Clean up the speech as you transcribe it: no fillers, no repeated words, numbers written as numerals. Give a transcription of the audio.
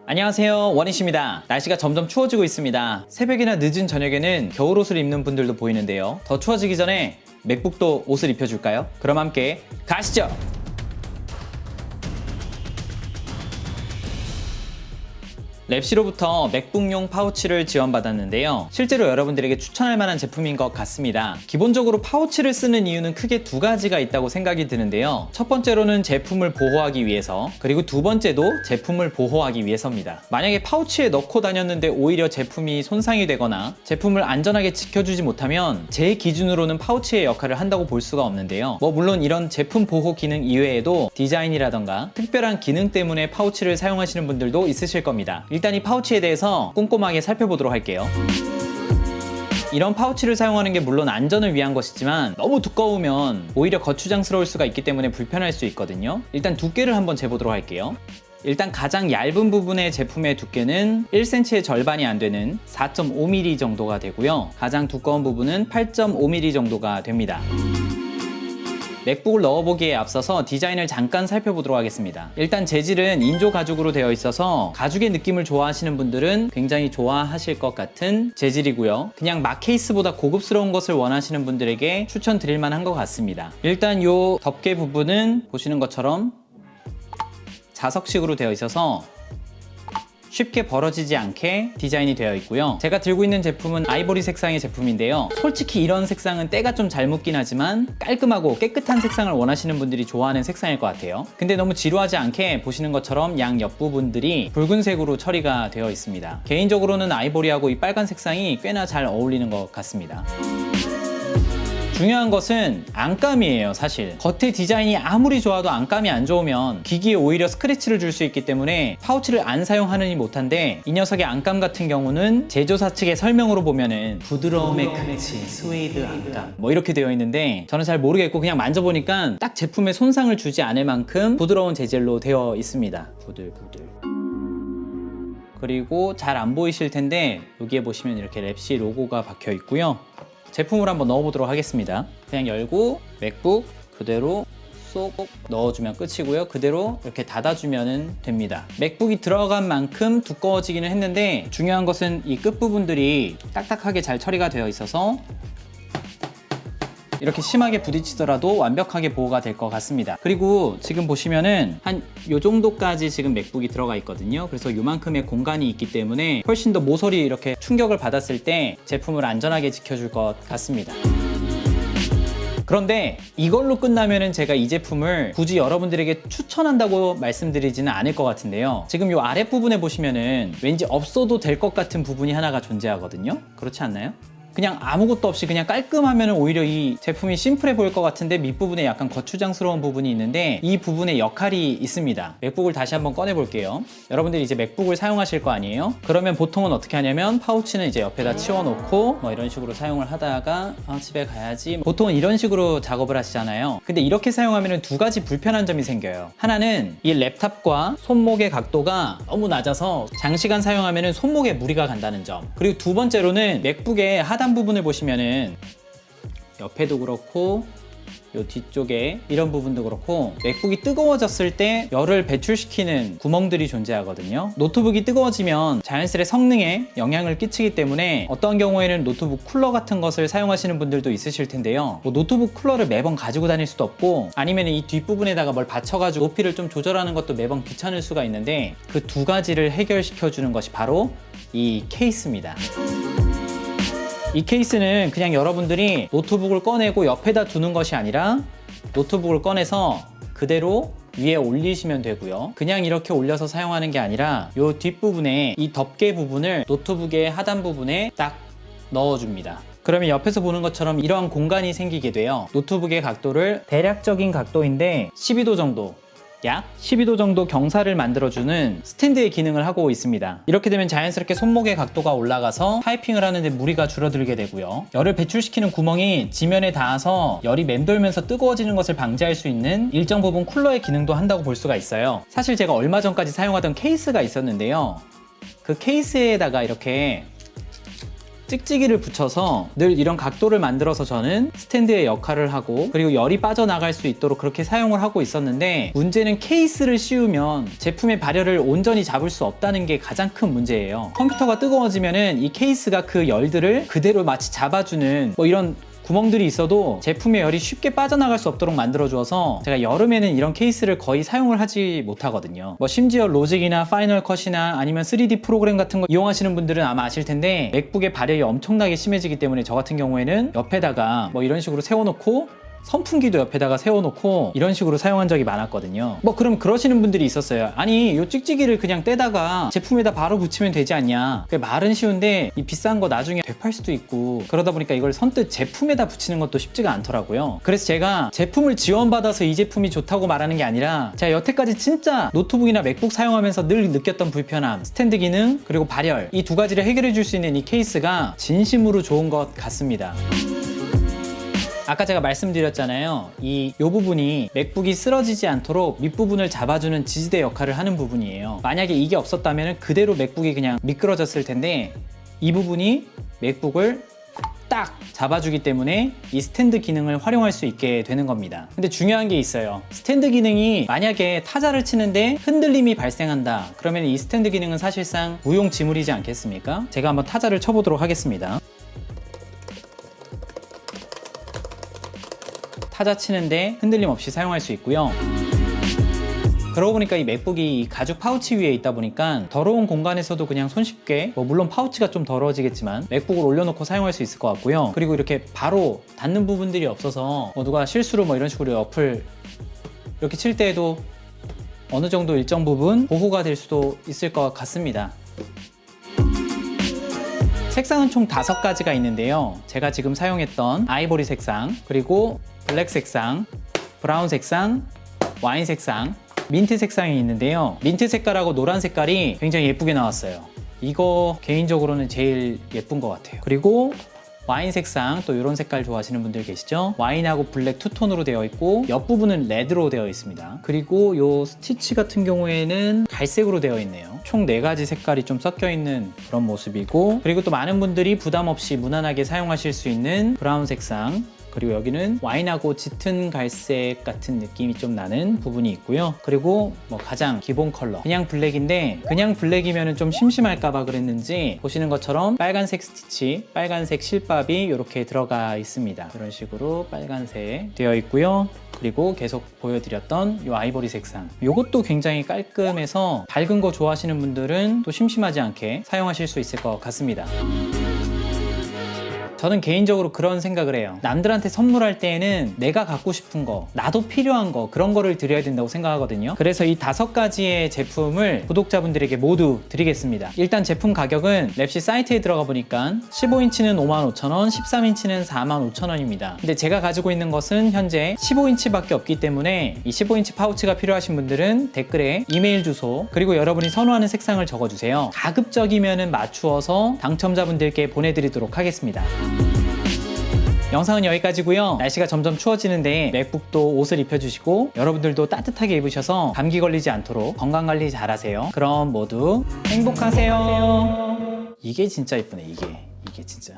안녕하세요, 원희씨입니다. 날씨가 점점 추워지고 있습니다. 새벽이나 늦은 저녁에는 겨울옷을 입는 분들도 보이는데요. 더 추워지기 전에 맥북도 옷을 입혀줄까요? 그럼 함께 가시죠! 랩시로부터 맥북용 파우치를 지원받았는데요. 실제로 여러분들에게 추천할 만한 제품인 것 같습니다. 기본적으로 파우치를 쓰는 이유는 크게 두 가지가 있다고 생각이 드는데요. 첫 번째로는 제품을 보호하기 위해서, 그리고 두 번째도 제품을 보호하기 위해서입니다. 만약에 파우치에 넣고 다녔는데 오히려 제품이 손상이 되거나 제품을 안전하게 지켜주지 못하면 제 기준으로는 파우치의 역할을 한다고 볼 수가 없는데요. 물론 이런 제품 보호 기능 이외에도 디자인이라던가 특별한 기능 때문에 파우치를 사용하시는 분들도 있으실 겁니다. 일단 이 파우치에 대해서 꼼꼼하게 살펴보도록 할게요. 이런 파우치를 사용하는 게 물론 안전을 위한 것이지만 너무 두꺼우면 오히려 거추장스러울 수가 있기 때문에 불편할 수 있거든요. 일단 두께를 한번 재보도록 할게요. 일단 가장 얇은 부분의 제품의 두께는 1cm의 절반이 안 되는 4.5mm 정도가 되고요. 가장 두꺼운 부분은 8.5mm 정도가 됩니다. 맥북을 넣어보기에 앞서서 디자인을 잠깐 살펴보도록 하겠습니다. 일단 재질은 인조 가죽으로 되어 있어서 가죽의 느낌을 좋아하시는 분들은 굉장히 좋아하실 것 같은 재질이고요. 그냥 막 케이스보다 고급스러운 것을 원하시는 분들에게 추천드릴 만한 것 같습니다. 일단 이 덮개 부분은 보시는 것처럼 자석식으로 되어 있어서 쉽게 벌어지지 않게 디자인이 되어 있고요. 제가 들고 있는 제품은 아이보리 색상의 제품인데요. 솔직히 이런 색상은 때가 좀 잘 묻긴 하지만 깔끔하고 깨끗한 색상을 원하시는 분들이 좋아하는 색상일 것 같아요. 근데 너무 지루하지 않게 보시는 것처럼 양 옆부분들이 붉은색으로 처리가 되어 있습니다. 개인적으로는 아이보리하고 이 빨간 색상이 꽤나 잘 어울리는 것 같습니다. 중요한 것은 안감이에요. 사실 겉에 디자인이 아무리 좋아도 안감이 안 좋으면 기기에 오히려 스크래치를 줄 수 있기 때문에 파우치를 안 사용하느니 못한데, 이 녀석의 안감 같은 경우는 제조사 측의 설명으로 보면은 부드러움의 크치 스웨이드 안감 이렇게 되어 있는데, 저는 잘 모르겠고 그냥 만져보니까 딱 제품에 손상을 주지 않을 만큼 부드러운 재질로 되어 있습니다. 부들부들. 그리고 잘 안 보이실 텐데 여기에 보시면 이렇게 랩시 로고가 박혀 있고요. 제품을 한번 넣어보도록 하겠습니다. 그냥 열고 맥북 그대로 쏙 넣어주면 끝이고요. 그대로 이렇게 닫아주면 됩니다. 맥북이 들어간 만큼 두꺼워지기는 했는데, 중요한 것은 이 끝부분들이 딱딱하게 잘 처리가 되어 있어서 이렇게 심하게 부딪히더라도 완벽하게 보호가 될 것 같습니다. 그리고 지금 보시면은 한 요 정도까지 지금 맥북이 들어가 있거든요. 그래서 요만큼의 공간이 있기 때문에 훨씬 더 모서리 이렇게 충격을 받았을 때 제품을 안전하게 지켜줄 것 같습니다. 그런데 이걸로 끝나면은 제가 이 제품을 굳이 여러분들에게 추천한다고 말씀드리지는 않을 것 같은데요. 지금 요 아랫부분에 보시면은 왠지 없어도 될 것 같은 부분이 하나가 존재하거든요. 그렇지 않나요? 그냥 아무것도 없이 그냥 깔끔하면 오히려 이 제품이 심플해 보일 것 같은데 밑부분에 약간 거추장스러운 부분이 있는데, 이 부분에 역할이 있습니다. 맥북을 다시 한번 꺼내 볼게요. 여러분들이 이제 맥북을 사용하실 거 아니에요? 그러면 보통은 어떻게 하냐면 파우치는 이제 옆에다 치워놓고 이런 식으로 사용을 하다가 집에 가야지, 보통은 이런 식으로 작업을 하시잖아요. 근데 이렇게 사용하면 두 가지 불편한 점이 생겨요. 하나는 이 랩탑과 손목의 각도가 너무 낮아서 장시간 사용하면 손목에 무리가 간다는 점. 그리고 두 번째로는 맥북의 하단 부분을 보시면은 옆에도 그렇고 요 뒤쪽에 이런 부분도 그렇고 맥북이 뜨거워졌을 때 열을 배출시키는 구멍들이 존재하거든요. 노트북이 뜨거워지면 자연스레 성능에 영향을 끼치기 때문에 어떤 경우에는 노트북 쿨러 같은 것을 사용하시는 분들도 있으실 텐데요. 노트북 쿨러를 매번 가지고 다닐 수도 없고, 아니면 이 뒷부분에다가 뭘 받쳐가지고 높이를 좀 조절하는 것도 매번 귀찮을 수가 있는데, 그 두 가지를 해결시켜 주는 것이 바로 이 케이스입니다. 이 케이스는 그냥 여러분들이 노트북을 꺼내고 옆에다 두는 것이 아니라 노트북을 꺼내서 그대로 위에 올리시면 되고요. 그냥 이렇게 올려서 사용하는 게 아니라 이 뒷부분에 이 덮개 부분을 노트북의 하단 부분에 딱 넣어줍니다. 그러면 옆에서 보는 것처럼 이러한 공간이 생기게 돼요. 노트북의 각도를 대략적인 각도인데 12도 정도, 약 12도 정도 경사를 만들어주는 스탠드의 기능을 하고 있습니다. 이렇게 되면 자연스럽게 손목의 각도가 올라가서 타이핑을 하는데 무리가 줄어들게 되고요. 열을 배출시키는 구멍이 지면에 닿아서 열이 맴돌면서 뜨거워지는 것을 방지할 수 있는 일정 부분 쿨러의 기능도 한다고 볼 수가 있어요. 사실 제가 얼마 전까지 사용하던 케이스가 있었는데요. 그 케이스에다가 이렇게 찍찍이를 붙여서 늘 이런 각도를 만들어서 저는 스탠드의 역할을 하고 그리고 열이 빠져나갈 수 있도록 그렇게 사용을 하고 있었는데, 문제는 케이스를 씌우면 제품의 발열을 온전히 잡을 수 없다는 게 가장 큰 문제예요. 컴퓨터가 뜨거워지면은 이 케이스가 그 열들을 그대로 마치 잡아주는 뭐 이런 구멍들이 있어도 제품의 열이 쉽게 빠져나갈 수 없도록 만들어 주어서 제가 여름에는 이런 케이스를 거의 사용을 하지 못하거든요. 뭐 심지어 로직이나 파이널 컷이나 아니면 3D 프로그램 같은 거 이용하시는 분들은 아마 아실 텐데, 맥북의 발열이 엄청나게 심해지기 때문에 저 같은 경우에는 옆에다가 뭐 이런 식으로 세워놓고 선풍기도 옆에다가 세워놓고 이런 식으로 사용한 적이 많았거든요. 뭐 그럼 그러시는 분들이 있었어요. 아니 이 찍찍이를 그냥 떼다가 제품에다 바로 붙이면 되지 않냐. 말은 쉬운데 이 비싼 거 나중에 되팔 수도 있고 그러다 보니까 이걸 선뜻 제품에다 붙이는 것도 쉽지가 않더라고요. 그래서 제가 제품을 지원받아서 이 제품이 좋다고 말하는 게 아니라, 제가 여태까지 진짜 노트북이나 맥북 사용하면서 늘 느꼈던 불편함, 스탠드 기능 그리고 발열, 이 두 가지를 해결해 줄 수 있는 이 케이스가 진심으로 좋은 것 같습니다. 아까 제가 말씀드렸잖아요. 이 부분이 맥북이 쓰러지지 않도록 밑부분을 잡아주는 지지대 역할을 하는 부분이에요. 만약에 이게 없었다면 그대로 맥북이 그냥 미끄러졌을 텐데, 이 부분이 맥북을 딱 잡아주기 때문에 이 스탠드 기능을 활용할 수 있게 되는 겁니다. 근데 중요한 게 있어요. 스탠드 기능이 만약에 타자를 치는데 흔들림이 발생한다, 그러면 이 스탠드 기능은 사실상 무용지물이지 않겠습니까? 제가 한번 타자를 쳐보도록 하겠습니다. 타자 치는데 흔들림 없이 사용할 수 있고요. 그러고 보니까 이 맥북이 가죽 파우치 위에 있다 보니까 더러운 공간에서도 그냥 손쉽게, 뭐 물론 파우치가 좀 더러워지겠지만 맥북을 올려놓고 사용할 수 있을 것 같고요. 그리고 이렇게 바로 닿는 부분들이 없어서 뭐 누가 실수로 뭐 이런 식으로 옆을 이렇게 칠 때에도 어느 정도 일정 부분 보호가 될 수도 있을 것 같습니다. 색상은 총 5가지가 있는데요. 제가 지금 사용했던 아이보리 색상, 그리고 블랙 색상, 브라운 색상, 와인 색상, 민트 색상이 있는데요. 민트 색깔하고 노란 색깔이 굉장히 예쁘게 나왔어요. 이거 개인적으로는 제일 예쁜 것 같아요. 그리고 와인 색상, 또 이런 색깔 좋아하시는 분들 계시죠? 와인하고 블랙 투톤으로 되어 있고 옆부분은 레드로 되어 있습니다. 그리고 이 스티치 같은 경우에는 갈색으로 되어 있네요. 총 4가지 색깔이 좀 섞여 있는 그런 모습이고, 그리고 또 많은 분들이 부담 없이 무난하게 사용하실 수 있는 브라운 색상, 그리고 여기는 와인하고 짙은 갈색 같은 느낌이 좀 나는 부분이 있고요. 그리고 뭐 가장 기본 컬러 그냥 블랙인데, 그냥 블랙이면 좀 심심할까봐 그랬는지 보시는 것처럼 빨간색 스티치, 빨간색 실밥이 이렇게 들어가 있습니다. 이런 식으로 빨간색 되어 있고요. 그리고 계속 보여드렸던 이 아이보리 색상, 이것도 굉장히 깔끔해서 밝은 거 좋아하시는 분들은 또 심심하지 않게 사용하실 수 있을 것 같습니다. 저는 개인적으로 그런 생각을 해요. 남들한테 선물할 때에는 내가 갖고 싶은 거, 나도 필요한 거, 그런 거를 드려야 된다고 생각하거든요. 그래서 이 5가지의 제품을 구독자분들에게 모두 드리겠습니다. 일단 제품 가격은 랩시 사이트에 들어가 보니까 15인치는 55,000원, 13인치는 45,000원입니다. 근데 제가 가지고 있는 것은 현재 15인치밖에 없기 때문에 이 15인치 파우치가 필요하신 분들은 댓글에 이메일 주소, 그리고 여러분이 선호하는 색상을 적어주세요. 가급적이면 맞추어서 당첨자분들께 보내드리도록 하겠습니다. 영상은 여기까지고요. 날씨가 점점 추워지는데 맥북도 옷을 입혀주시고 여러분들도 따뜻하게 입으셔서 감기 걸리지 않도록 건강관리 잘하세요. 그럼 모두 행복하세요. 이게 진짜 이쁘네. 이게 진짜.